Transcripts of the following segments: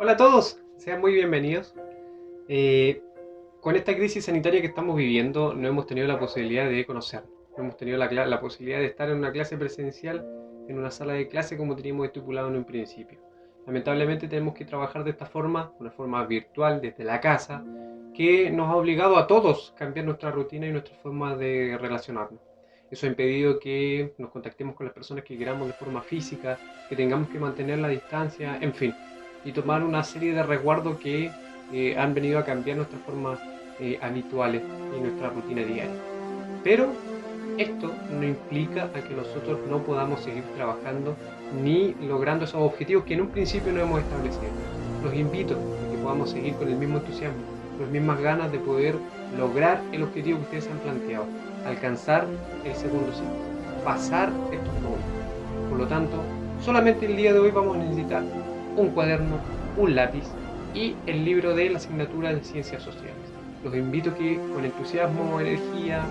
Hola a todos, sean muy bienvenidos. Eh, con esta crisis sanitaria que estamos viviendo, no hemos tenido la posibilidad de conocernos. No hemos tenido la posibilidad de estar en una clase presencial, en una sala de clase como teníamos estipulado en un principio. Lamentablemente tenemos que trabajar de esta forma, una forma virtual desde la casa, que nos ha obligado a todos a cambiar nuestra rutina y nuestra forma de relacionarnos. Eso ha impedido que nos contactemos con las personas que queramos de forma física, que tengamos que mantener la distancia, en fin, y tomar una serie de resguardos que han venido a cambiar nuestras formas habituales y nuestra rutina diaria. Pero esto no implica a que nosotros no podamos seguir trabajando ni logrando esos objetivos que en un principio no hemos establecido. Los invito a que podamos seguir con el mismo entusiasmo, con las mismas ganas de poder lograr el objetivo que ustedes han planteado, alcanzar el segundo ciclo, pasar estos módulos. Por lo tanto, solamente el día de hoy vamos a necesitar un cuaderno, un lápiz y el libro de la asignatura de Ciencias Sociales. Los invito a que con entusiasmo, energía,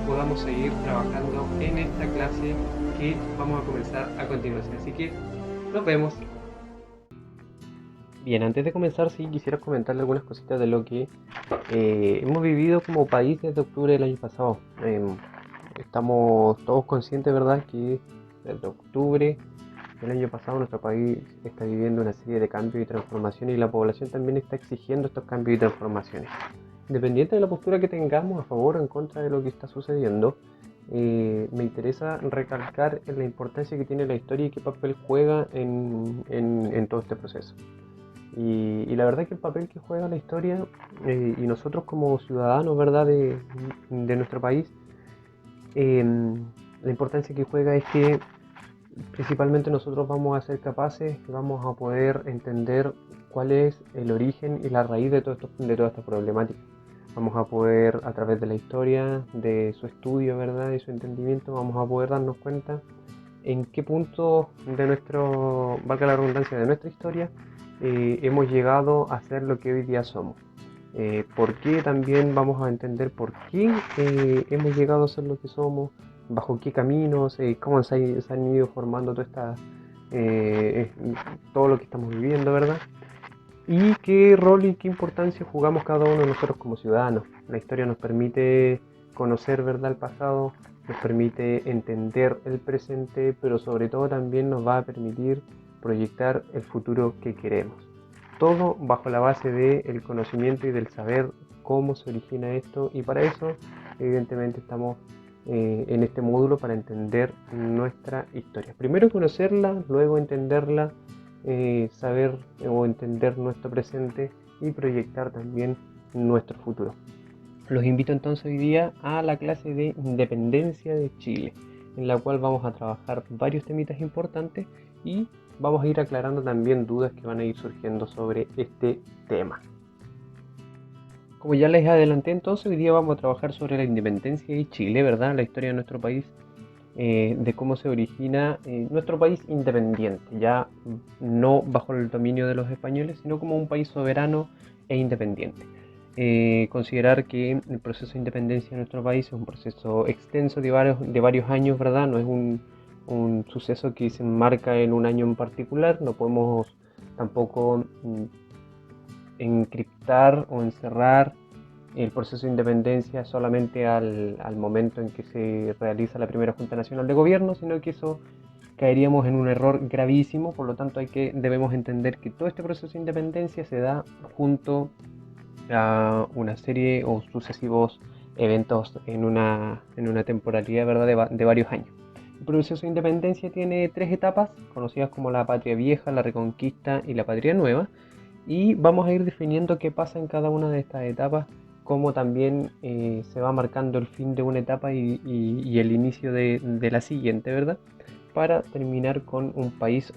podamos seguir trabajando en esta clase que vamos a comenzar a continuación. Así que nos vemos. Bien, antes de comenzar, sí quisiera comentarle algunas cositas de lo que hemos vivido como país desde octubre del año pasado. Estamos todos conscientes, ¿verdad?, que desde octubre del año pasado nuestro país está viviendo una serie de cambios y transformaciones y la población también está exigiendo estos cambios y transformaciones. Independiente de la postura que tengamos a favor o en contra de lo que está sucediendo, me interesa recalcar la importancia que tiene la historia y qué papel juega en todo este proceso. Y la verdad que el papel que juega la historia y nosotros como ciudadanos, ¿verdad?, de nuestro país, eh, la importancia que juega es que principalmente nosotros vamos a ser capaces, vamos a poder entender cuál es el origen y la raíz de toda esta problemática. Vamos a poder, a través de la historia, de su estudio, ¿verdad?, y su entendimiento, vamos a poder darnos cuenta en qué punto de nuestro, valga la redundancia, de nuestra historia, hemos llegado a ser lo que hoy día somos. ¿Por qué? También vamos a entender por qué hemos llegado a ser lo que somos, bajo qué caminos, cómo se han ido formando eh, todo lo que estamos viviendo, ¿verdad? Y qué rol y qué importancia jugamos cada uno de nosotros como ciudadanos. La historia nos permite conocer, ¿verdad?, el pasado, nos permite entender el presente, pero sobre todo también nos va a permitir proyectar el futuro que queremos. Todo bajo la base del conocimiento y del saber cómo se origina esto, y para eso evidentemente estamos en este módulo para entender nuestra historia. Primero conocerla, luego entenderla, saber o entender nuestro presente y proyectar también nuestro futuro. Los invito entonces hoy día a la clase de Independencia de Chile, en la cual vamos a trabajar varios temitas importantes y vamos a ir aclarando también dudas que van a ir surgiendo sobre este tema. Como ya les adelanté, entonces hoy día vamos a trabajar sobre la independencia de Chile, ¿verdad? La historia de nuestro país, de cómo se origina nuestro país independiente, ya no bajo el dominio de los españoles, sino como un país soberano e independiente. Considerar que el proceso de independencia de nuestro país es un proceso extenso de varios años, ¿verdad? No es un suceso que se enmarca en un año en particular, no podemos tampoco encriptar o encerrar el proceso de independencia solamente al momento en que se realiza la primera Junta Nacional de Gobierno, sino que eso caeríamos en un error gravísimo. Por lo tanto debemos entender que todo este proceso de independencia se da junto a una serie o sucesivos eventos en una temporalidad, ¿verdad?, de varios años. El proceso de independencia tiene tres etapas, conocidas como la Patria Vieja, la Reconquista y la Patria Nueva, y vamos a ir definiendo qué pasa en cada una de estas etapas, cómo también se va marcando el fin de una etapa y el inicio de la siguiente, ¿verdad?, para terminar con un país.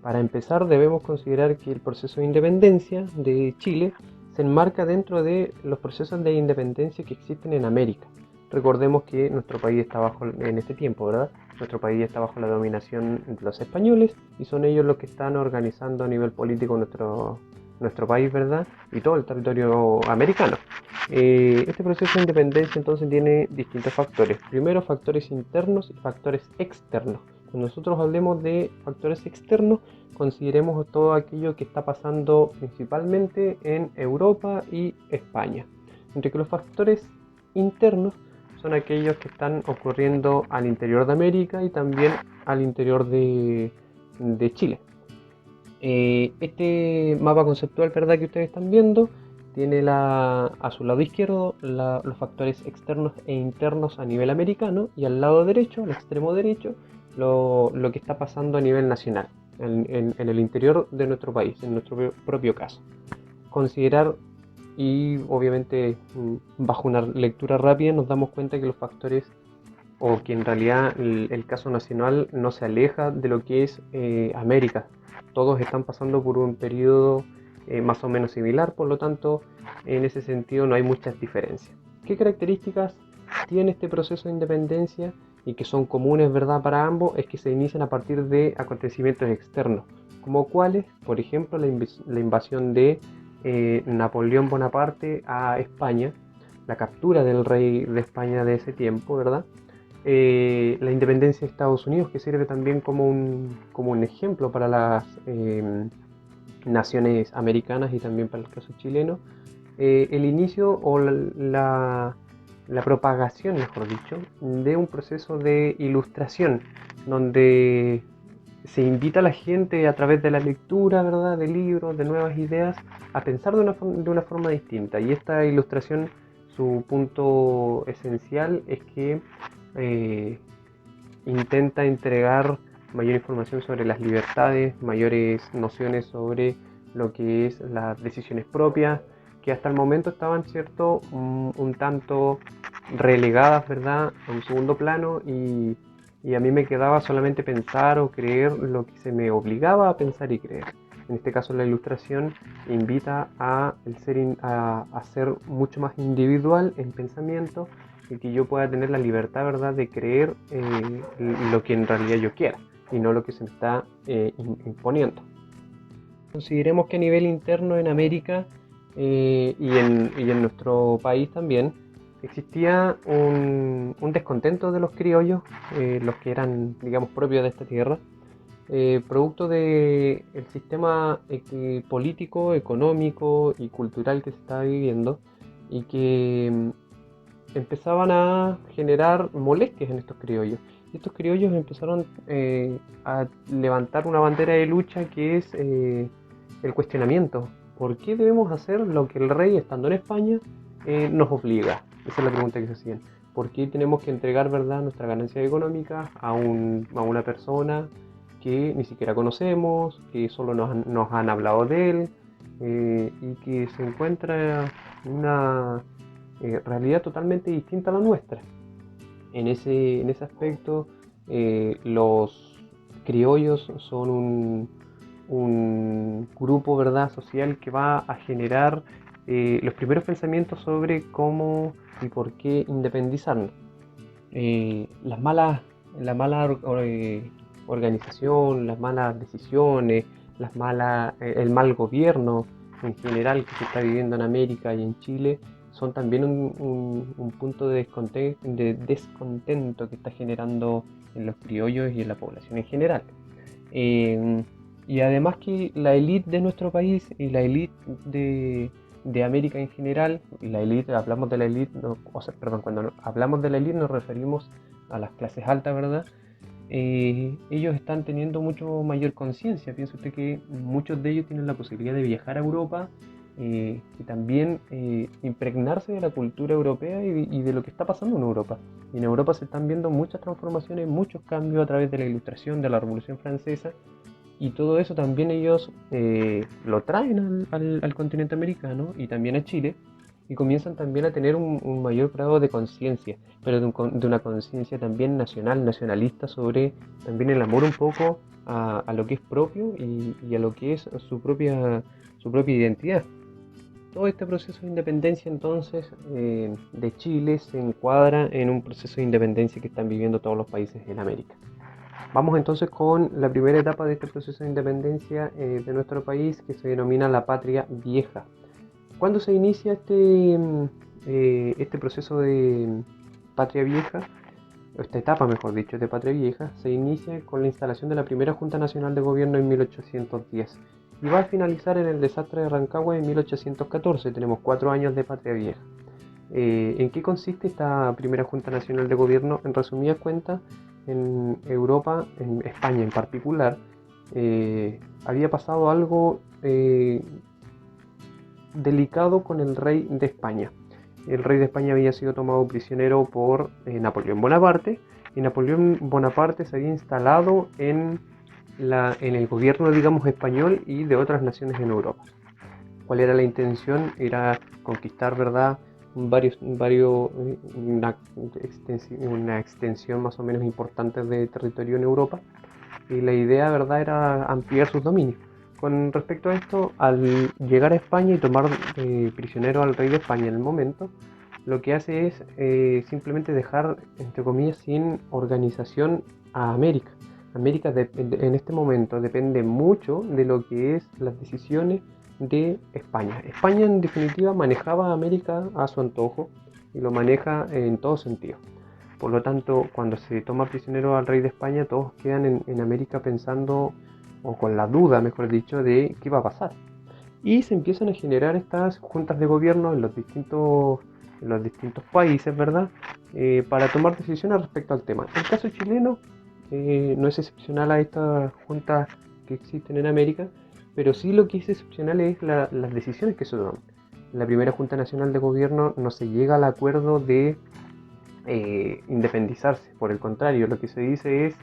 Para empezar, debemos considerar que el proceso de independencia de Chile se enmarca dentro de los procesos de independencia que existen en América. Recordemos que nuestro país está bajo, en este tiempo, ¿verdad? Nuestro país está bajo la dominación de los españoles y son ellos los que están organizando a nivel político nuestro país, ¿verdad? Y todo el territorio americano. Este proceso de independencia entonces tiene distintos factores. Primero, factores internos y factores externos. Cuando nosotros hablemos de factores externos, consideremos todo aquello que está pasando principalmente en Europa y España. Entre que los factores internos son aquellos que están ocurriendo al interior de América y también al interior de Chile. Este mapa conceptual, ¿verdad?, que ustedes están viendo, tiene a su lado izquierdo los factores externos e internos a nivel americano, y al lado derecho, al extremo derecho, lo que está pasando a nivel nacional, en el interior de nuestro país, en nuestro propio caso. Considerar, y obviamente bajo una lectura rápida nos damos cuenta que los factores, o que en realidad el caso nacional no se aleja de lo que es América. Todos están pasando por un periodo más o menos similar, por lo tanto, en ese sentido no hay muchas diferencias. ¿Qué características tiene este proceso de independencia y que son comunes, ¿verdad?, para ambos? Es que se inician a partir de acontecimientos externos, como cuáles, por ejemplo, la invasión de Napoleón Bonaparte a España, la captura del rey de España de ese tiempo, ¿verdad? La independencia de Estados Unidos, que sirve también como un ejemplo para las naciones americanas y también para el caso chileno. El inicio o la propagación, mejor dicho, de un proceso de ilustración, donde se invita a la gente a través de la lectura, ¿verdad?, de libros, de nuevas ideas, a pensar de una forma distinta. Y esta ilustración, su punto esencial es que intenta entregar mayor información sobre las libertades, mayores nociones sobre lo que es las decisiones propias, que hasta el momento estaban, cierto, un tanto relegadas, ¿verdad?, a un segundo plano, y a mí me quedaba solamente pensar o creer lo que se me obligaba a pensar y creer. En este caso, la ilustración invita a ser mucho más individual en pensamiento, y que yo pueda tener la libertad, ¿verdad?, de creer lo que en realidad yo quiera y no lo que se me está imponiendo. Consideremos que a nivel interno en América y en nuestro país también existía un descontento de los criollos, los que eran, digamos, propios de esta tierra, producto del sistema político, económico y cultural que se estaba viviendo, y que empezaban a generar molestias en estos criollos. Y estos criollos empezaron a levantar una bandera de lucha, que es el cuestionamiento. ¿Por qué debemos hacer lo que el rey, estando en España, nos obliga? Esa es la pregunta que se hacían. ¿Por qué tenemos que entregar, ¿verdad?, nuestra ganancia económica a una persona que ni siquiera conocemos, que solo nos han hablado de él, y que se encuentra en una realidad totalmente distinta a la nuestra? En ese aspecto, los criollos son un grupo, ¿verdad?, social, que va a generar los primeros pensamientos sobre cómo y por qué independizarnos. La mala organización, las malas decisiones, el mal gobierno en general que se está viviendo en América y en Chile son también un punto de descontento que está generando en los criollos y en la población en general. Y además que la élite de nuestro país y la élite de América en general, y la élite, hablamos de la élite, cuando hablamos de la élite nos referimos a las clases altas, ¿verdad? Ellos están teniendo mucho mayor conciencia. Piensa usted que muchos de ellos tienen la posibilidad de viajar a Europa y también impregnarse de la cultura europea y de lo que está pasando en Europa. Y en Europa se están viendo muchas transformaciones, muchos cambios a través de la Ilustración, de la Revolución Francesa, y todo eso también ellos lo traen al continente americano y también a Chile, y comienzan también a tener un mayor grado de conciencia, pero de una conciencia también nacionalista, sobre también el amor un poco a lo que es propio y a lo que es su propia identidad. Todo este proceso de independencia, entonces, de Chile se encuadra en un proceso de independencia que están viviendo todos los países en América. Vamos entonces con la primera etapa de este proceso de independencia de nuestro país, que se denomina la Patria Vieja. ¿Cuándo se inicia este proceso de Patria Vieja? esta etapa, mejor dicho, de Patria Vieja, se inicia con la instalación de la primera Junta Nacional de Gobierno en 1810 y va a finalizar en el desastre de Rancagua en 1814. Tenemos 4 años de Patria Vieja. ¿En qué consiste esta primera Junta Nacional de Gobierno? En resumidas cuentas, en Europa, en España en particular, había pasado algo delicado con el rey de España. El rey de España había sido tomado prisionero por Napoleón Bonaparte, y Napoleón Bonaparte se había instalado en el gobierno, digamos, español y de otras naciones en Europa. ¿Cuál era la intención? Era conquistar, ¿verdad?, una extensión más o menos importante de territorio en Europa, y la idea, ¿verdad?, era ampliar sus dominios. Con respecto a esto, al llegar a España y tomar prisionero al rey de España en el momento, lo que hace es simplemente dejar, entre comillas, sin organización a América. América en este momento depende mucho de lo que es las decisiones de España. España, en definitiva, manejaba a América a su antojo y lo maneja en todo sentido. Por lo tanto, cuando se toma prisionero al rey de España, todos quedan en América pensando, o con la duda, mejor dicho, de qué va a pasar. Y se empiezan a generar estas juntas de gobierno en los distintos países, ¿verdad? Para tomar decisiones respecto al tema. El caso chileno no es excepcional a estas juntas que existen en América, pero sí lo que es excepcional es las decisiones que se toman. En la primera Junta Nacional de Gobierno no se llega al acuerdo de independizarse. Por el contrario, lo que se dice es,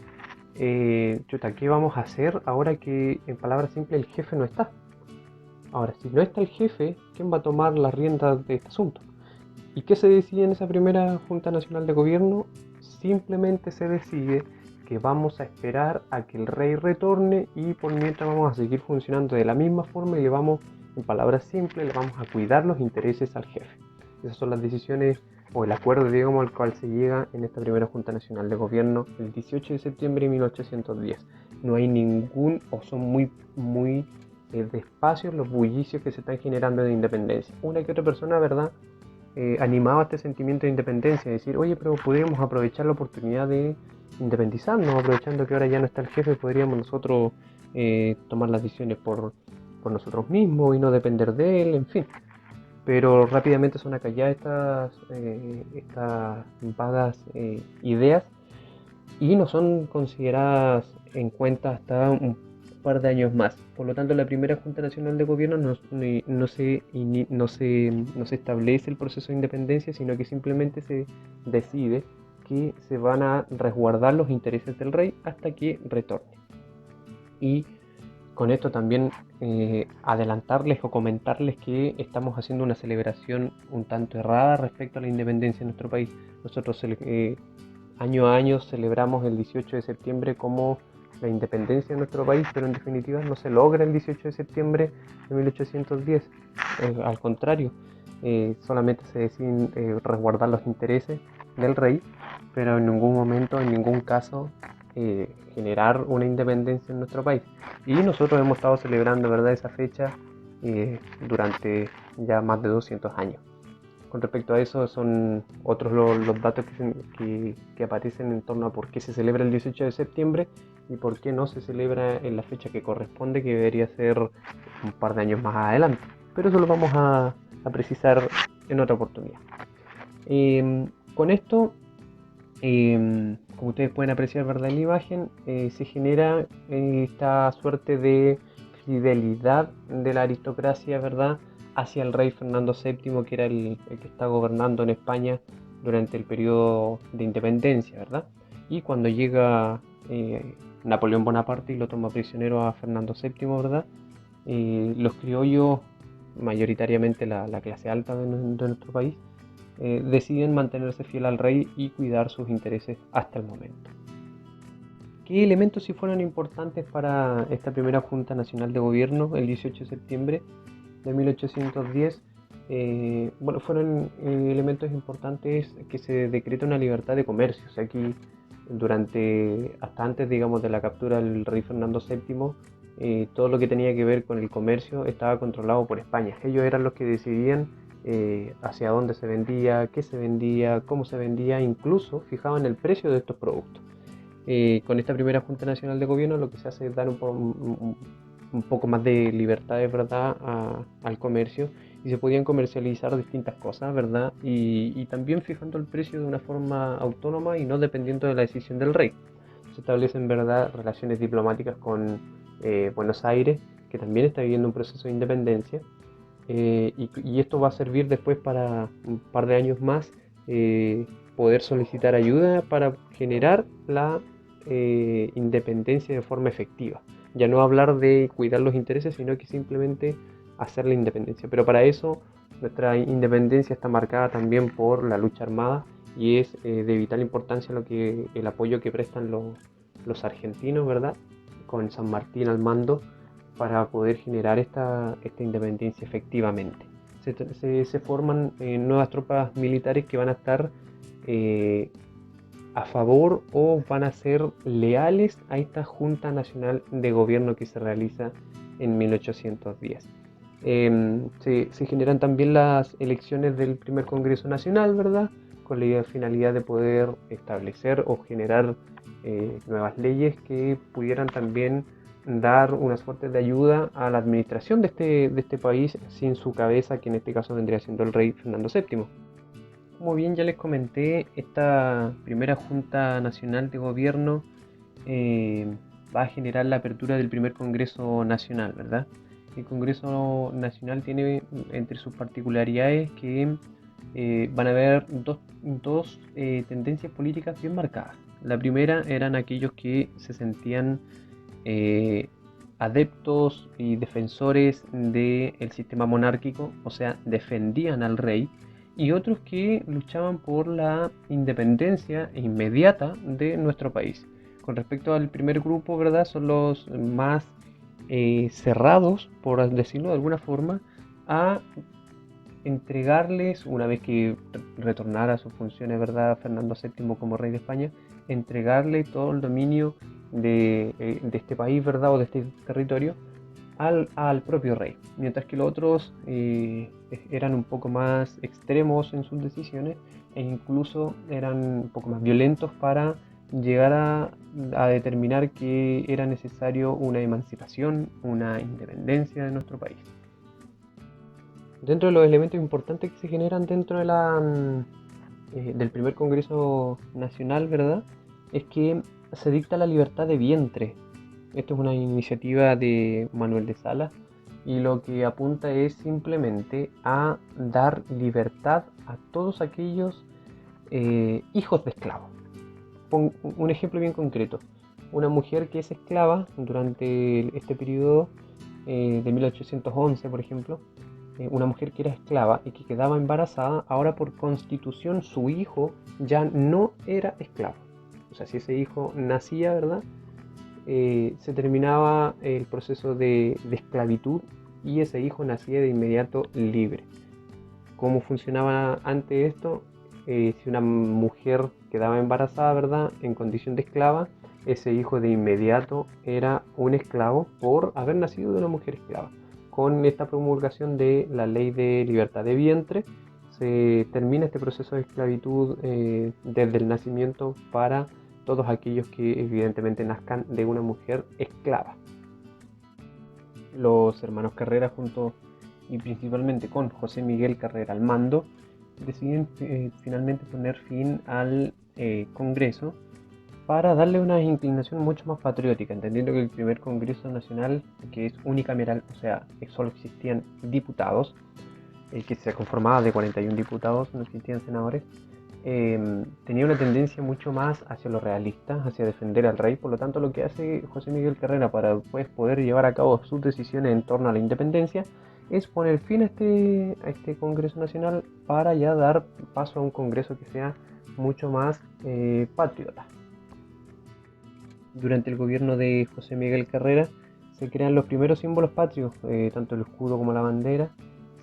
chuta, ¿qué vamos a hacer ahora que, en palabras simples, el jefe no está? Ahora, si no está el jefe, ¿quién va a tomar las riendas de este asunto? ¿Y qué se decide en esa primera Junta Nacional de Gobierno? Simplemente se decide que vamos a esperar a que el rey retorne y por mientras vamos a seguir funcionando de la misma forma y le vamos, en palabras simples, le vamos a cuidar los intereses al jefe. Esas son las decisiones o el acuerdo, digamos, al cual se llega en esta primera Junta Nacional de Gobierno el 18 de septiembre de 1810. No hay ningún, o son muy despacios los bullicios que se están generando de independencia. Una que otra persona, ¿verdad?, animaba este sentimiento de independencia, decir, oye, pero podríamos aprovechar la oportunidad de independizarnos, aprovechando que ahora ya no está el jefe, podríamos nosotros tomar las decisiones por nosotros mismos y no depender de él, en fin. Pero rápidamente son acalladas estas vagas ideas y no son consideradas en cuenta hasta un par de años más. Por lo tanto, la primera Junta Nacional de Gobierno no se establece el proceso de independencia, sino que simplemente se decide que se van a resguardar los intereses del rey hasta que retorne. Y con esto también adelantarles o comentarles que estamos haciendo una celebración un tanto errada respecto a la independencia de nuestro país. Nosotros año a año celebramos el 18 de septiembre como la independencia de nuestro país, pero en definitiva no se logra el 18 de septiembre de 1810. Al contrario, solamente se deciden resguardar los intereses del rey, pero en ningún momento, en ningún caso, generar una independencia en nuestro país. Y nosotros hemos estado celebrando, ¿verdad?, esa fecha durante ya más de 200 años. Con respecto a eso, son otros los datos que aparecen en torno a por qué se celebra el 18 de septiembre y por qué no se celebra en la fecha que corresponde, que debería ser un par de años más adelante. Pero eso lo vamos a precisar en otra oportunidad. Con esto, como ustedes pueden apreciar, ¿verdad?, en la imagen, se genera esta suerte de fidelidad de la aristocracia, ¿verdad?, hacia el rey Fernando VII, que era el que está gobernando en España durante el periodo de independencia, ¿verdad? Y cuando llega Napoleón Bonaparte y lo toma prisionero a Fernando VII, ¿verdad?, los criollos, mayoritariamente la clase alta de nuestro país, deciden mantenerse fiel al rey y cuidar sus intereses hasta el momento. ¿Qué elementos sí fueron importantes para esta primera Junta Nacional de Gobierno el 18 de septiembre de 1810? Bueno, fueron elementos importantes que se decreta una libertad de comercio. O sea, aquí hasta antes, digamos, de la captura del rey Fernando VII, todo lo que tenía que ver con el comercio estaba controlado por España. Ellos eran los que decidían hacia dónde se vendía, qué se vendía, cómo se vendía, incluso fijaban el precio de estos productos. Con esta primera Junta Nacional de Gobierno lo que se hace es dar un poco más de libertad, de verdad, al comercio, y se podían comercializar distintas cosas, ¿verdad? Y también fijando el precio de una forma autónoma y no dependiendo de la decisión del rey. Se establecen, ¿verdad?, relaciones diplomáticas con Buenos Aires, que también está viviendo un proceso de independencia, y esto va a servir después para un par de años más, poder solicitar ayuda para generar la independencia de forma efectiva. Ya no hablar de cuidar los intereses, sino que simplemente hacer la independencia. Pero para eso nuestra independencia está marcada también por la lucha armada, y es de vital importancia el apoyo que prestan los argentinos, ¿verdad? Con San Martín al mando, para poder generar esta independencia efectivamente. Se forman nuevas tropas militares que van a estar eh, a favor o van a ser leales a esta Junta Nacional de Gobierno que se realiza en 1810. Se generan también las elecciones del primer Congreso Nacional, ¿verdad? Con la finalidad de poder establecer o generar nuevas leyes que pudieran también dar una suerte de ayuda a la administración de este país sin su cabeza, que en este caso vendría siendo el rey Fernando VII. Como bien ya les comenté, esta primera Junta Nacional de Gobierno eh, va a generar la apertura del primer Congreso Nacional, ¿verdad? El Congreso Nacional tiene entre sus particularidades que van a haber dos tendencias políticas bien marcadas. La primera eran aquellos que se sentían eh, adeptos y defensores del sistema monárquico, o sea, defendían al rey, y otros que luchaban por la independencia inmediata de nuestro país. Con respecto al primer grupo, ¿verdad? Son los más cerrados, por decirlo de alguna forma, a entregarles, una vez que retornara a sus funciones, ¿verdad?, Fernando VII como rey de España, entregarle todo el dominio de este país, ¿verdad?, o de este territorio al propio rey. Mientras que los otros eran un poco más extremos en sus decisiones, e incluso eran un poco más violentos para llegar a determinar que era necesario una emancipación, una independencia de nuestro país. Dentro de los elementos importantes que se generan dentro del primer Congreso Nacional, ¿verdad?, es que se dicta la libertad de vientre. Esto es una iniciativa de Manuel de Salas, y lo que apunta es simplemente a dar libertad a todos aquellos hijos de esclavos. Pongo un ejemplo bien concreto. Una mujer que es esclava durante este periodo de 1811, por ejemplo, una mujer que era esclava y que quedaba embarazada, ahora por constitución su hijo ya no era esclavo. O sea, si ese hijo nacía, ¿verdad?, se terminaba el proceso de esclavitud, y ese hijo nacía de inmediato libre. ¿Cómo funcionaba antes esto? Si una mujer quedaba embarazada, ¿verdad?, en condición de esclava, ese hijo de inmediato era un esclavo por haber nacido de una mujer esclava. Con esta promulgación de la ley de libertad de vientre, se termina este proceso de esclavitud desde el nacimiento para todos aquellos que evidentemente nazcan de una mujer esclava. Los hermanos Carrera, junto y principalmente con José Miguel Carrera al mando, deciden finalmente poner fin al Congreso para darle una inclinación mucho más patriótica, entendiendo que el primer Congreso Nacional, que es unicameral, o sea, solo existían diputados, que se conformaba de 41 diputados, no existían senadores, tenía una tendencia mucho más hacia lo realista, hacia defender al rey. Por lo tanto, lo que hace José Miguel Carrera para después poder llevar a cabo sus decisiones en torno a la independencia es poner fin a este Congreso Nacional para ya dar paso a un Congreso que sea mucho más patriota. Durante el gobierno de José Miguel Carrera se crean los primeros símbolos patrios, tanto el escudo como la bandera.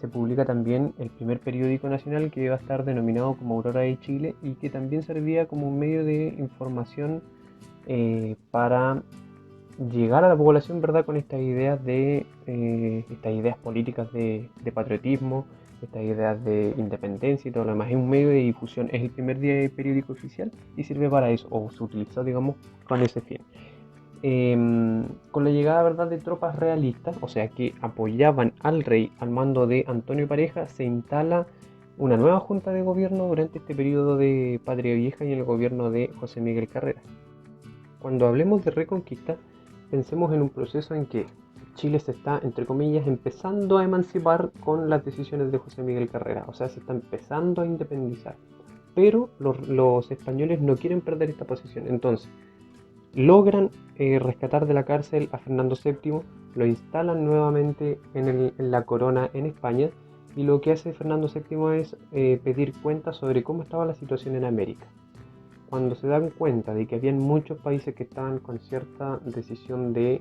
Se publica también el primer periódico nacional, que va a estar denominado como Aurora de Chile, y que también servía como un medio de información para llegar a la población, ¿verdad?, con estas ideas estas ideas políticas de patriotismo, estas ideas de independencia y todo lo demás. Es un medio de difusión, es el primer día de periódico oficial y sirve para eso, o se utilizó, digamos, con ese fin. Con la llegada, ¿verdad?, de tropas realistas, o sea, que apoyaban al rey al mando de Antonio Pareja, se instala una nueva junta de gobierno durante este periodo de Patria Vieja y en el gobierno de José Miguel Carrera. Cuando hablemos de reconquista, pensemos en un proceso en que Chile se está, entre comillas, empezando a emancipar con las decisiones de José Miguel Carrera, o sea, se está empezando a independizar. Pero los españoles no quieren perder esta posición, entonces logran rescatar de la cárcel a Fernando VII, lo instalan nuevamente en la corona en España y lo que hace Fernando VII es pedir cuentas sobre cómo estaba la situación en América. Cuando se dan cuenta de que habían muchos países que estaban con cierta decisión de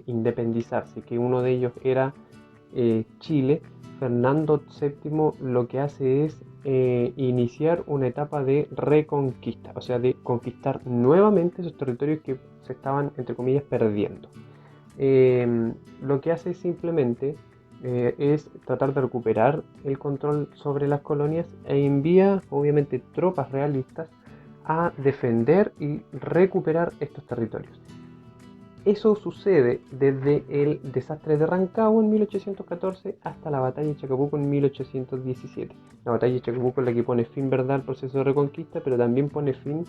independizarse, que uno de ellos era Chile, Fernando VII lo que hace es iniciar una etapa de reconquista, o sea, de conquistar nuevamente esos territorios que se estaban, entre comillas, perdiendo. Lo que hace simplemente es tratar de recuperar el control sobre las colonias e envía, obviamente, tropas realistas a defender y recuperar estos territorios. Eso sucede desde el desastre de Rancagua en 1814 hasta la batalla de Chacabuco en 1817. La batalla de Chacabuco es la que pone fin, ¿verdad?, al proceso de reconquista, pero también pone fin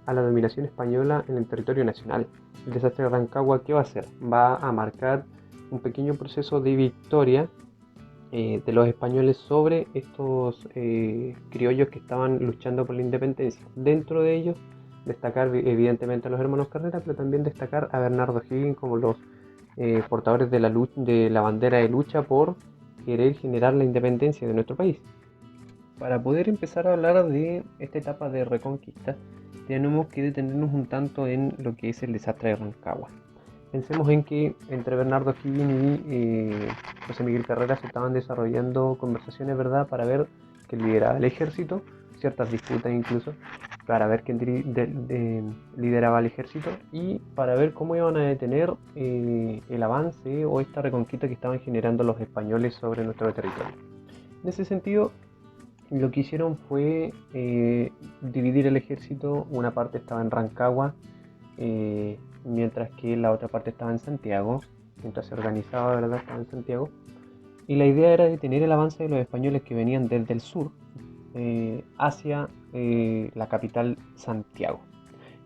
a la dominación española en el territorio nacional. El desastre de Rancagua, ¿qué va a hacer? Va a marcar un pequeño proceso de victoria de los españoles sobre estos criollos que estaban luchando por la independencia. Dentro de ellos, destacar evidentemente a los hermanos Carrera, pero también destacar a Bernardo Higgins como los portadores de la bandera de lucha por querer generar la independencia de nuestro país. Para poder empezar a hablar de esta etapa de reconquista, tenemos que detenernos un tanto en lo que es el desastre de Rancagua. Pensemos en que entre Bernardo Higgins y José Miguel Carrera se estaban desarrollando conversaciones, ¿verdad?, para ver quién lideraba el ejército, ciertas disputas incluso, para ver quién lideraba el ejército y para ver cómo iban a detener el avance o esta reconquista que estaban generando los españoles sobre nuestro territorio. En ese sentido, lo que hicieron fue dividir el ejército. Una parte estaba en Rancagua, mientras que la otra parte estaba en Santiago, mientras se organizaba, ¿verdad?, estaba en Santiago. Y la idea era detener el avance de los españoles que venían desde el sur hacia la capital, Santiago.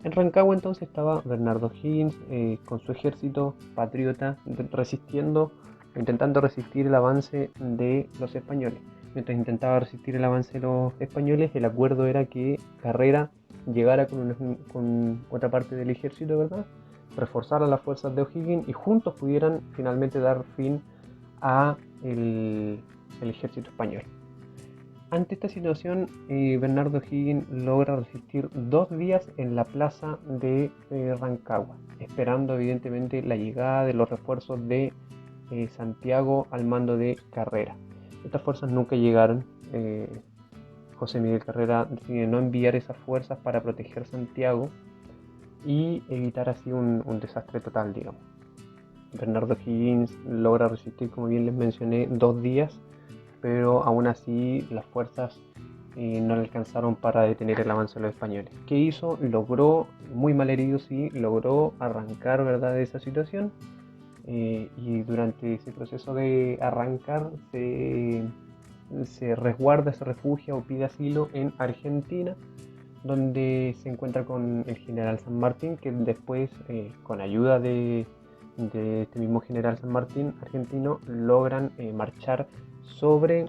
En Rancagua entonces estaba Bernardo Higgins con su ejército patriota resistiendo, intentando resistir el avance de los españoles. Mientras intentaba resistir el avance de los españoles, el acuerdo era que Carrera llegara con otra parte del ejército, ¿verdad?, reforzara las fuerzas de O'Higgins y juntos pudieran finalmente dar fin a el ejército español. Ante esta situación, Bernardo O'Higgins logra resistir 2 días en la plaza de Rancagua, esperando evidentemente la llegada de los refuerzos de Santiago al mando de Carrera. Estas fuerzas nunca llegaron. José Miguel Carrera decide no enviar esas fuerzas para proteger Santiago y evitar así un desastre total, digamos. Bernardo Higgins logra resistir, como bien les mencioné, 2 días, pero aún así las fuerzas no le alcanzaron para detener el avance de los españoles. ¿Qué hizo? Logró, muy mal herido sí, logró arrancar, ¿verdad?, de esa situación, y durante ese proceso de arrancar se resguarda, se refugia o pide asilo en Argentina, donde se encuentra con el general San Martín, que después, con ayuda de este mismo general San Martín argentino, logran marchar sobre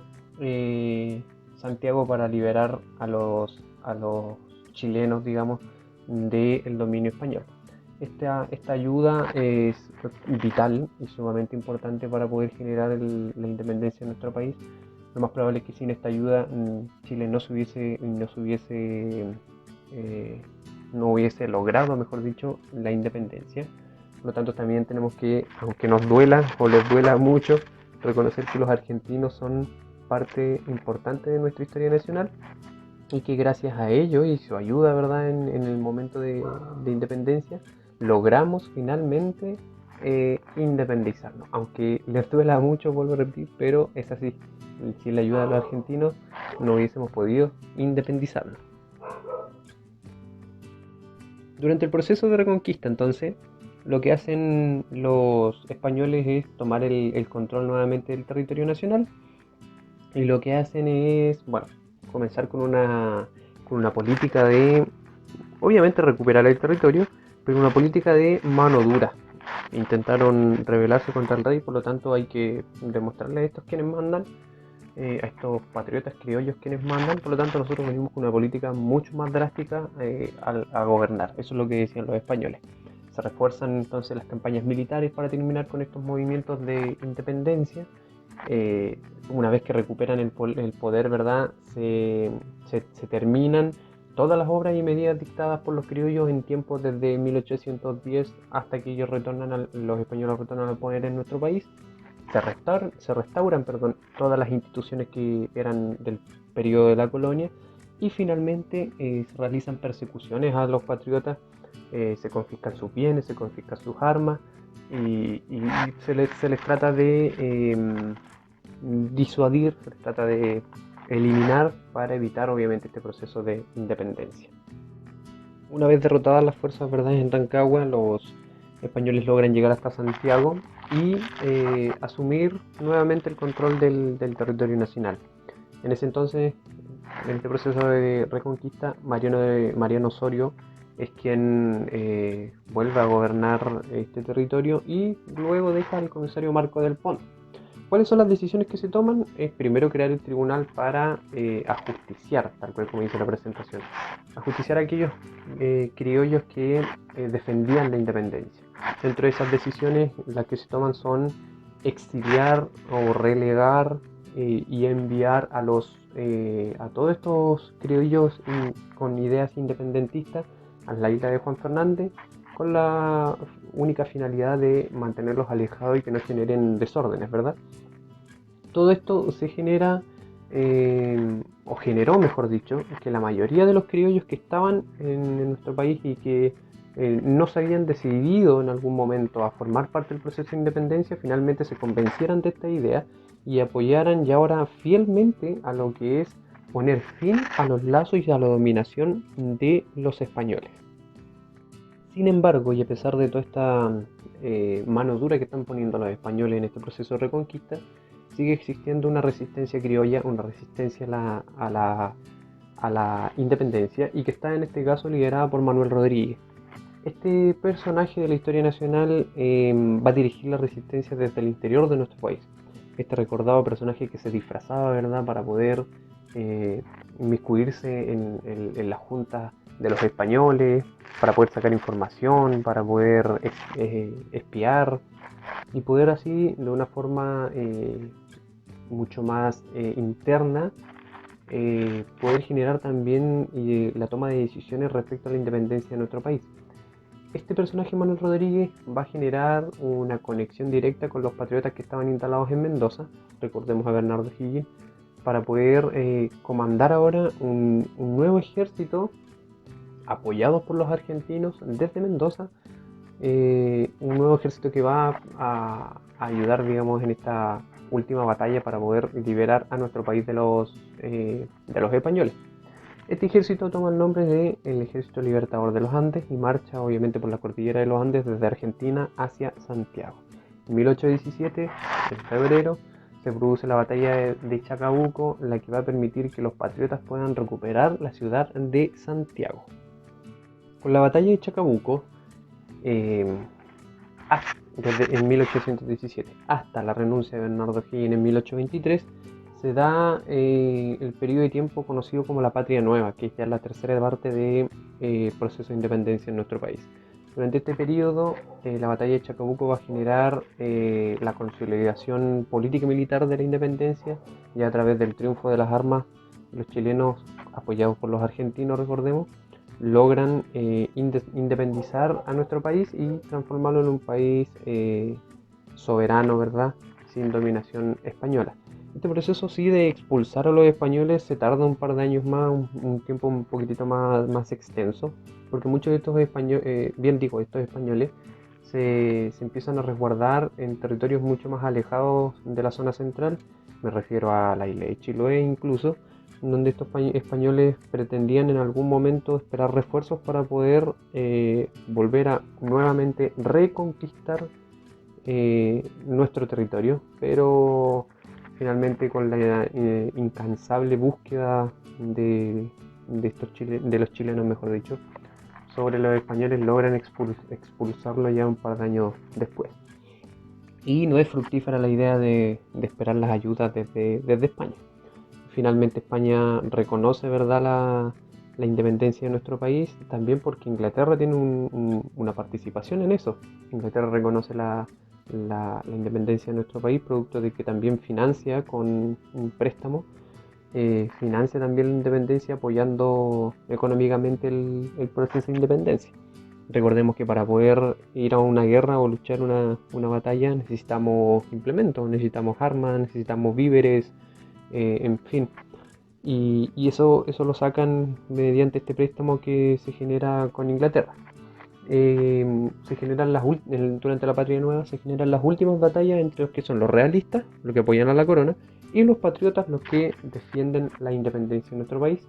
Santiago para liberar a los chilenos, digamos, del dominio español. Esta ayuda es vital y sumamente importante para poder generar la independencia de nuestro país. Lo más probable es que sin esta ayuda Chile no hubiese logrado, mejor dicho, la independencia. Por lo tanto, también tenemos que, aunque nos duela o les duela mucho, reconocer que los argentinos son parte importante de nuestra historia nacional y que gracias a ello y su ayuda, ¿verdad?, en el momento de independencia, logramos finalmente independizarnos. Aunque les duela mucho, vuelvo a repetir, pero es así. Sin la ayuda de los argentinos no hubiésemos podido independizarnos. Durante el proceso de reconquista, entonces, lo que hacen los españoles es tomar el control nuevamente del territorio nacional, y lo que hacen es, bueno, comenzar con una política de, obviamente, recuperar el territorio, pero una política de mano dura. Intentaron rebelarse contra el rey, por lo tanto hay que demostrarle a estos quienes mandan, a estos patriotas criollos quienes mandan. Por lo tanto, nosotros venimos con una política mucho más drástica a gobernar. Eso es lo que decían los españoles. Se refuerzan entonces las campañas militares para terminar con estos movimientos de independencia. Una vez que recuperan el poder, ¿verdad? Se terminan todas las obras y medidas dictadas por los criollos en tiempos desde 1810 hasta que ellos los españoles retornan al poder en nuestro país. Se restauran, todas las instituciones que eran del periodo de la colonia, y finalmente se realizan persecuciones a los patriotas, se confiscan sus bienes, se confiscan sus armas, y se les trata de disuadir, se les trata de eliminar para evitar obviamente este proceso de independencia. Una vez derrotadas las fuerzas, ¿verdad?, en Rancagua, los españoles logran llegar hasta Santiago y asumir nuevamente el control del territorio nacional. En ese entonces, en este proceso de reconquista, Mariano Osorio es quien vuelve a gobernar este territorio y luego deja al comisario Marco del Pont. ¿Cuáles son las decisiones que se toman? Es primero crear el tribunal para ajusticiar, tal cual como dice la presentación, ajusticiar a aquellos criollos que defendían la independencia. Dentro de esas decisiones, las que se toman son exiliar o relegar y enviar a todos estos criollos con ideas independentistas a la isla de Juan Fernández, con la única finalidad de mantenerlos alejados y que no generen desórdenes, ¿verdad? Todo esto se genera, o generó, mejor dicho, que la mayoría de los criollos que estaban en nuestro país y que no se habían decidido en algún momento a formar parte del proceso de independencia, finalmente se convencieran de esta idea y apoyaran ya ahora fielmente a lo que es poner fin a los lazos y a la dominación de los españoles. Sin embargo, y a pesar de toda esta mano dura que están poniendo los españoles en este proceso de reconquista, sigue existiendo una resistencia criolla, una resistencia a la independencia, y que está en este caso liderada por Manuel Rodríguez. Este personaje de la historia nacional va a dirigir la resistencia desde el interior de nuestro país. Este recordado personaje que se disfrazaba, ¿verdad?, para poder inmiscuirse en las juntas de los españoles, para poder sacar información, para poder espiar y poder así, de una forma mucho más interna, poder generar también la toma de decisiones respecto a la independencia de nuestro país. Este personaje, Manuel Rodríguez, va a generar una conexión directa con los patriotas que estaban instalados en Mendoza, recordemos a Bernardo O'Higgins, para poder comandar ahora un nuevo ejército apoyados por los argentinos desde Mendoza, un nuevo ejército que va a ayudar, digamos, en esta última batalla para poder liberar a nuestro país de los españoles. Este ejército toma el nombre de el Ejército Libertador de los Andes y marcha obviamente por la cordillera de los Andes desde Argentina hacia Santiago. En 1817, en febrero, se produce la batalla de Chacabuco, la que va a permitir que los patriotas puedan recuperar la ciudad de Santiago. Con la batalla de Chacabuco, desde en 1817 hasta la renuncia de Bernardo O'Higgins en 1823, se da el periodo de tiempo conocido como la Patria Nueva, que es ya la tercera parte del proceso de independencia en nuestro país. Durante este periodo, la batalla de Chacabuco va a generar la consolidación política y militar de la independencia, y a través del triunfo de las armas, los chilenos, apoyados por los argentinos, recordemos, logran independizar a nuestro país y transformarlo en un país soberano, ¿verdad?, sin dominación española. este proceso sí de expulsar a los españoles se tarda un par de años más, un tiempo un poquitito más extenso, porque muchos de estos españoles, bien digo, estos españoles, se empiezan a resguardar en territorios mucho más alejados de la zona central. Me refiero a la isla de Chiloé incluso, donde estos españoles pretendían en algún momento esperar refuerzos para poder volver a nuevamente reconquistar nuestro territorio, pero finalmente con la incansable búsqueda de los chilenos, mejor dicho, sobre los españoles, logran expulsarlo ya un par de años después. Y no es fructífera la idea de esperar las ayudas desde España. Finalmente España reconoce, ¿verdad?, la independencia de nuestro país, también porque Inglaterra tiene una participación en eso. Inglaterra reconoce la independencia de nuestro país, producto de que también financia con un préstamo, financia también la independencia apoyando económicamente el proceso de independencia. Recordemos que para poder ir a una guerra o luchar una batalla necesitamos implementos, necesitamos armas, necesitamos víveres, en fin. Y eso lo sacan mediante este préstamo que se genera con Inglaterra. Se generan durante la Patria Nueva se generan las últimas batallas entre los que son los realistas, los que apoyan a la corona, y los patriotas, los que defienden la independencia de nuestro país.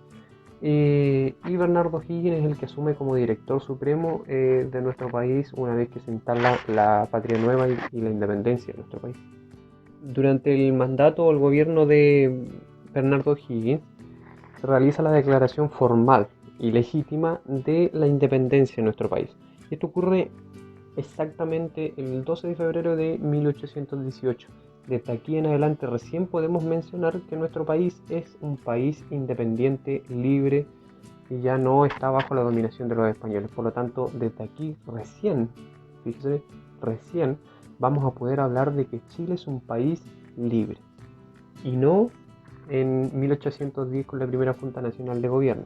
Y Bernardo O'Higgins es el que asume como director supremo de nuestro país una vez que se instala la Patria Nueva y la independencia de nuestro país. Durante el mandato o el gobierno de Bernardo O'Higgins se realiza la declaración formal y legítima de la independencia de nuestro país. Esto ocurre exactamente el 12 de febrero de 1818. Desde aquí en adelante recién podemos mencionar que nuestro país es un país independiente, libre, y ya no está bajo la dominación de los españoles. Por lo tanto, desde aquí recién, fíjese, recién vamos a poder hablar de que Chile es un país libre. Y no en 1810 con la primera Junta Nacional de Gobierno.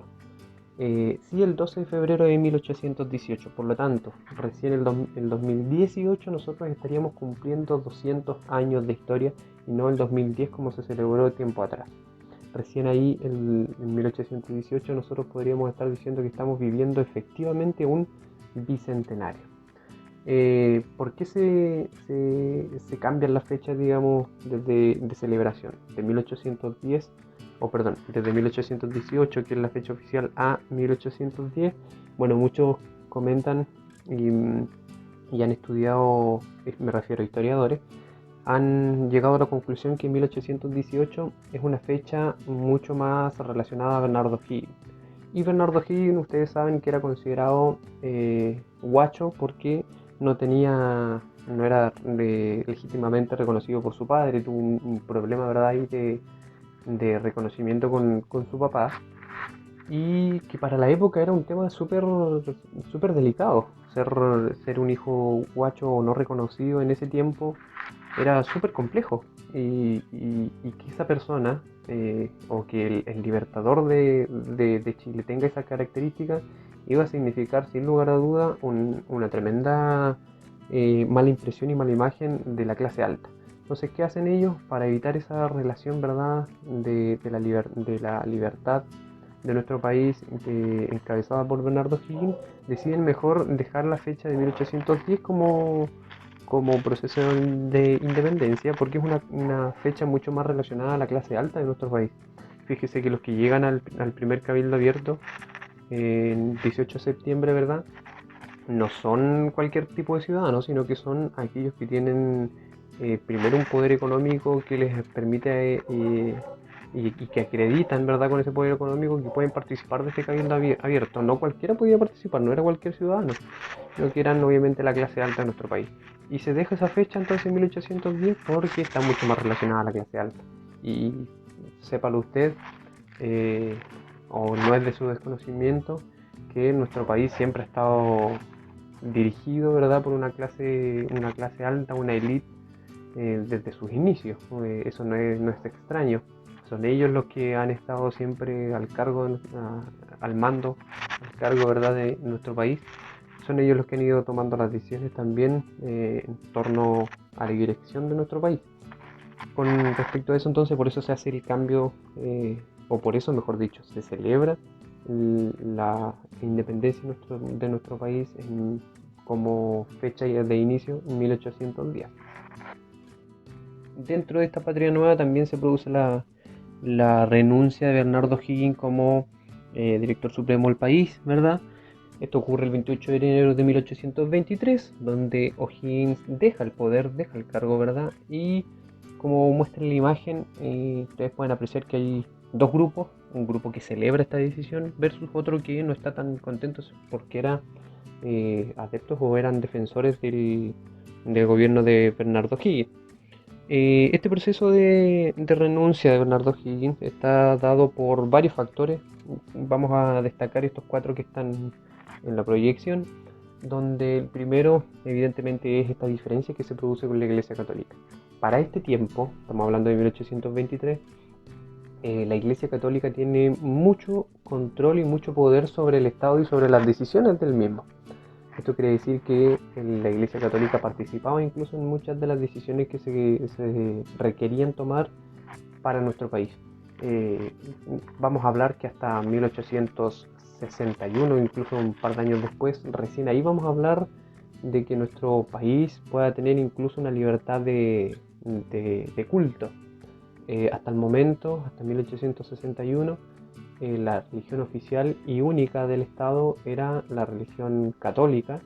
Sí, el 12 de febrero de 1818. Por lo tanto, recién el 2018 nosotros estaríamos cumpliendo 200 años de historia y no el 2010 como se celebró tiempo atrás. Recién ahí, en 1818, nosotros podríamos estar diciendo que estamos viviendo efectivamente un bicentenario. ¿Por qué se cambian las fechas, digamos, de celebración? De 1810, desde 1818, que es la fecha oficial, a 1810. Bueno, muchos comentan y han estudiado, me refiero a historiadores, han llegado a la conclusión que 1818 es una fecha mucho más relacionada a Bernardo O'Higgins. Y Bernardo O'Higgins, ustedes saben que era considerado guacho porque no era legítimamente reconocido por su padre, tuvo un problema, ¿verdad?, ahí de reconocimiento con su papá, y que para la época era un tema súper delicado. Ser un hijo guacho o no reconocido en ese tiempo era súper complejo, y que esa persona o que el libertador de Chile tenga esa característica iba a significar sin lugar a duda una tremenda mala impresión y mala imagen de la clase alta. Entonces, ¿qué hacen ellos para evitar esa relación, verdad, de la libertad de nuestro país, encabezada por Bernardo O'Higgins? Deciden mejor dejar la fecha de 1810 como proceso de independencia, porque es una fecha mucho más relacionada a la clase alta de nuestro país. Fíjese que los que llegan al primer cabildo abierto en 18 de septiembre, ¿verdad?, no son cualquier tipo de ciudadanos, sino que son aquellos que tienen primero un poder económico que les permite y que acreditan, ¿verdad?, con ese poder económico, que pueden participar de este cabildo abierto. No cualquiera podía participar, no era cualquier ciudadano, sino que eran obviamente la clase alta de nuestro país. Y se deja esa fecha entonces en 1810 porque está mucho más relacionada a la clase alta. Y sépalo usted, o no es de su desconocimiento, que nuestro país siempre ha estado dirigido, ¿verdad?, por una clase alta, una élite, desde sus inicios. Eso no es extraño. Son ellos los que han estado siempre al cargo, al mando, al cargo, ¿verdad?, de nuestro país. Son ellos los que han ido tomando las decisiones también en torno a la dirección de nuestro país. con respecto a eso, entonces por eso se hace el cambio, o por eso, mejor dicho, se celebra la independencia de nuestro país como fecha de inicio en 1810. Dentro de esta patria nueva también se produce la renuncia de Bernardo O'Higgins como director supremo del país, ¿verdad? Esto ocurre el 28 de enero de 1823, donde O'Higgins deja el poder, deja el cargo, ¿verdad? Y como muestra en la imagen, ustedes pueden apreciar que hay dos grupos, un grupo que celebra esta decisión versus otro que no está tan contento porque eran adeptos o eran defensores del gobierno de Bernardo O'Higgins. Este proceso de renuncia de Bernardo O'Higgins está dado por varios factores. Vamos a destacar estos cuatro que están en la proyección, donde el primero evidentemente es esta diferencia que se produce con la Iglesia Católica. Para este tiempo, estamos hablando de 1823, la Iglesia Católica tiene mucho control y mucho poder sobre el Estado y sobre las decisiones del mismo. Esto quiere decir que la Iglesia Católica participaba incluso en muchas de las decisiones que se requerían tomar para nuestro país. Vamos a hablar que hasta 1861, incluso un par de años después, recién ahí vamos a hablar de que nuestro país pueda tener incluso una libertad de culto. Hasta el momento, hasta 1861, la religión oficial y única del Estado era la religión católica.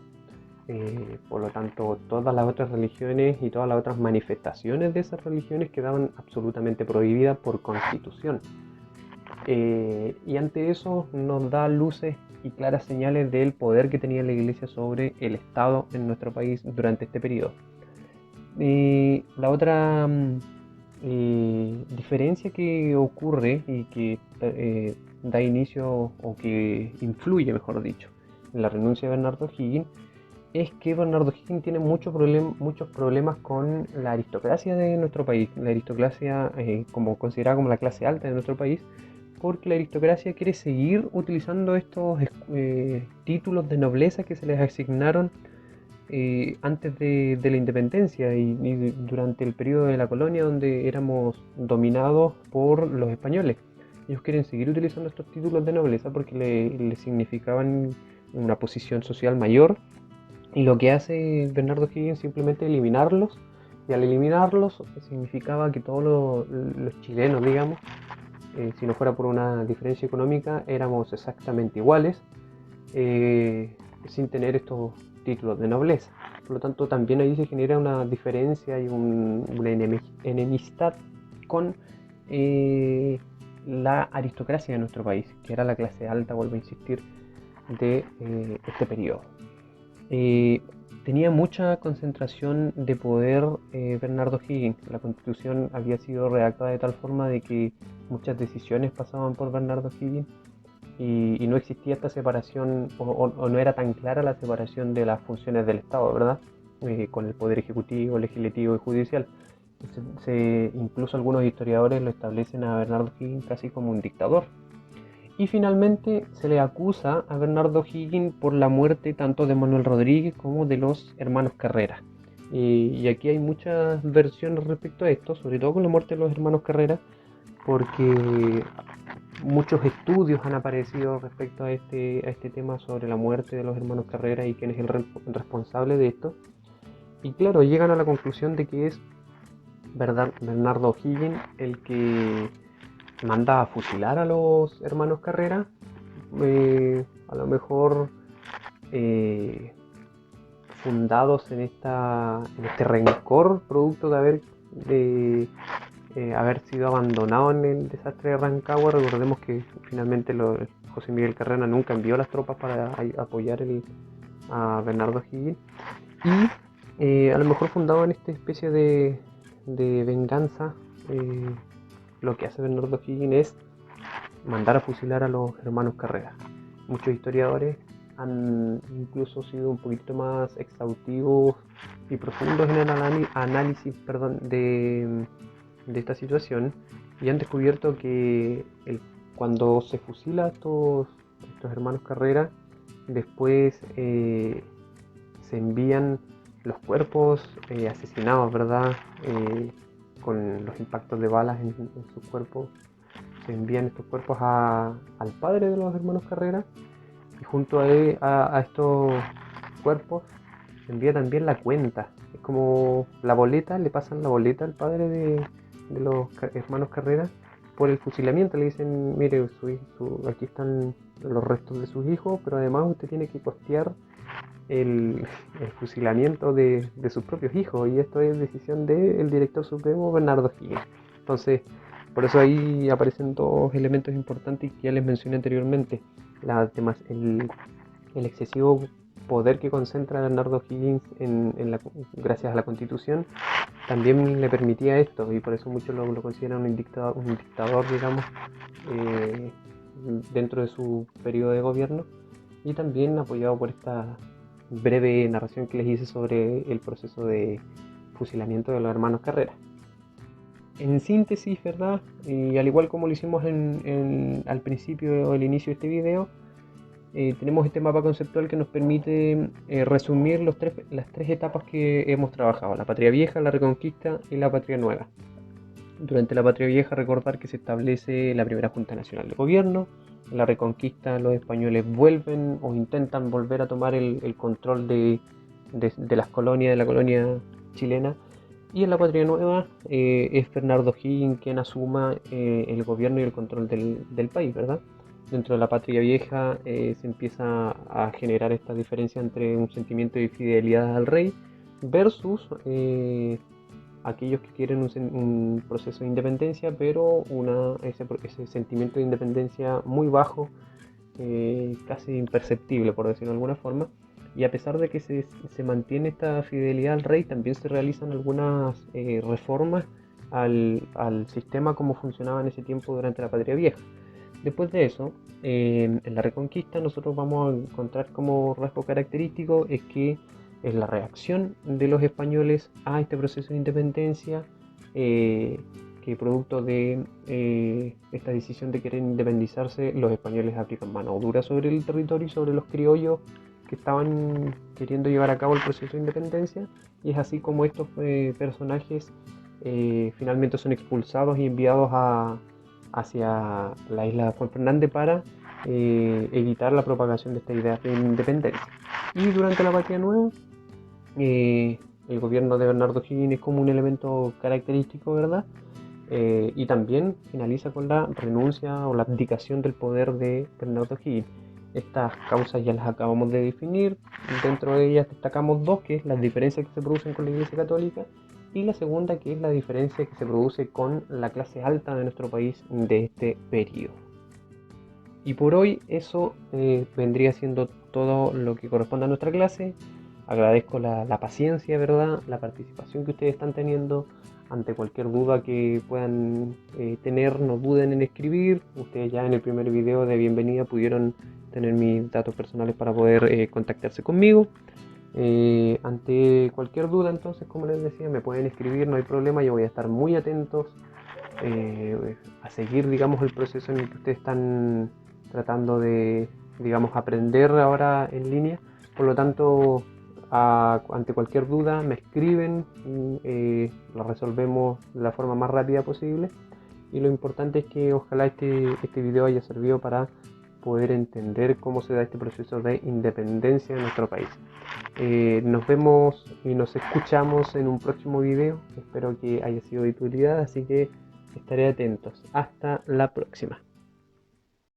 Por lo tanto, todas las otras religiones y todas las otras manifestaciones de esas religiones quedaban absolutamente prohibidas por constitución. Y ante eso nos da luces y claras señales del poder que tenía la Iglesia sobre el Estado en nuestro país durante este periodo. La otra diferencia que ocurre y que da inicio o que influye, mejor dicho, en la renuncia de Bernardo O'Higgins es que Bernardo O'Higgins tiene muchos problemas con la aristocracia de nuestro país, la aristocracia como considerada como la clase alta de nuestro país, porque la aristocracia quiere seguir utilizando estos títulos de nobleza que se les asignaron antes de la independencia y durante el periodo de la colonia donde éramos dominados por los españoles. Ellos quieren seguir utilizando estos títulos de nobleza porque le significaban una posición social mayor, y lo que hace Bernardo O'Higgins es simplemente eliminarlos, y al eliminarlos significaba que todos los chilenos, digamos, si no fuera por una diferencia económica, éramos exactamente iguales, sin tener estos títulos de nobleza. Por lo tanto, también ahí se genera una diferencia y una enemistad con la aristocracia de nuestro país, que era la clase alta, vuelvo a insistir, de este periodo. Tenía mucha concentración de poder Bernardo O'Higgins. La constitución había sido redactada de tal forma de que muchas decisiones pasaban por Bernardo O'Higgins y no existía esta separación o no era tan clara la separación de las funciones del Estado, ¿verdad? Con el poder ejecutivo, legislativo y judicial. Incluso algunos historiadores lo establecen a Bernardo O'Higgins casi como un dictador. Y finalmente se le acusa a Bernardo O'Higgins por la muerte tanto de Manuel Rodríguez como de los hermanos Carrera. Y aquí hay muchas versiones respecto a esto, sobre todo con la muerte de los hermanos Carrera, porque muchos estudios han aparecido respecto a este tema sobre la muerte de los hermanos Carrera y quién es el responsable de esto. Y claro, llegan a la conclusión de que es Bernardo O'Higgins el que manda a fusilar a los hermanos Carrera, a lo mejor fundados en este rencor producto de haber sido abandonado en el desastre de Rancagua. Recordemos que finalmente José Miguel Carrera nunca envió las tropas para apoyar a Bernardo O'Higgins, y a lo mejor fundado en esta especie de venganza. Lo que hace Bernardo O'Higgins es mandar a fusilar a los hermanos Carrera. Muchos historiadores han incluso sido un poquito más exhaustivos y profundos en el análisis de esta situación, y han descubierto que cuando se fusila a estos hermanos Carrera, después se envían los cuerpos asesinados, ¿verdad? con los impactos de balas en sus cuerpos, se envían estos cuerpos al padre de los hermanos Carrera, y junto a estos cuerpos se envía también la cuenta. Es como la boleta, le pasan la boleta al padre de los hermanos Carrera por el fusilamiento. Le dicen, mire, aquí están los restos de sus hijos, pero además usted tiene que costear el fusilamiento de sus propios hijos, y esto es decisión del director supremo Bernardo Higgins. Entonces, por eso ahí aparecen dos elementos importantes que ya les mencioné anteriormente. El excesivo poder que concentra Bernardo Higgins gracias a la Constitución también le permitía esto, y por eso muchos lo consideran un dictador, digamos, eh, dentro de su periodo de gobierno, y también apoyado por esta breve narración que les hice sobre el proceso de fusilamiento de los hermanos Carrera. En síntesis, ¿verdad? Y al igual como lo hicimos al principio o al inicio de este video, tenemos este mapa conceptual que nos permite resumir las tres etapas que hemos trabajado: la patria vieja, la reconquista y la patria nueva. Durante la patria vieja, recordar que se establece la primera Junta Nacional de Gobierno. En la reconquista, los españoles vuelven o intentan volver a tomar el control de las colonias, de la colonia chilena. Y en la patria nueva es Bernardo Higgins quien asuma el gobierno y el control del país, ¿verdad? Dentro de la patria vieja se empieza a generar esta diferencia entre un sentimiento de fidelidad al rey versus aquellos que quieren un proceso de independencia, pero ese sentimiento de independencia muy bajo, casi imperceptible, por decirlo de alguna forma. Y a pesar de que se mantiene esta fidelidad al rey, también se realizan algunas reformas al sistema como funcionaba en ese tiempo durante la patria vieja. Después de eso, en la reconquista, nosotros vamos a encontrar como rasgo característico es que es la reacción de los españoles a este proceso de independencia, que producto de esta decisión de querer independizarse, los españoles aplican mano dura sobre el territorio y sobre los criollos que estaban queriendo llevar a cabo el proceso de independencia, y es así como estos personajes finalmente son expulsados y enviados hacia la isla de Juan Fernández para evitar la propagación de esta idea de independencia. Y durante la patria nueva, el gobierno de Bernardo Higgins es como un elemento característico, ¿verdad? Y también finaliza con la renuncia o la abdicación del poder de Bernardo Higgins. Estas causas ya las acabamos de definir. Dentro de ellas destacamos dos, que es las diferencias que se producen con la Iglesia Católica, y la segunda, que es la diferencia que se produce con la clase alta de nuestro país de este periodo. Y por hoy eso vendría siendo todo lo que corresponde a nuestra clase. Agradezco la paciencia, ¿verdad? La participación que ustedes están teniendo. Ante cualquier duda que puedan tener, no duden en escribir. Ustedes ya en el primer video de bienvenida pudieron tener mis datos personales para poder contactarse conmigo. Ante cualquier duda, entonces, como les decía, me pueden escribir, no hay problema. Yo voy a estar muy atentos a seguir, digamos, el proceso en el que ustedes están tratando de, digamos, aprender ahora en línea. Por lo tanto, ante cualquier duda me escriben, lo resolvemos de la forma más rápida posible, y lo importante es que ojalá este video haya servido para poder entender cómo se da este proceso de independencia en nuestro país. Nos vemos y nos escuchamos en un próximo video. Espero que haya sido de utilidad, así que estaré atentos. Hasta la próxima.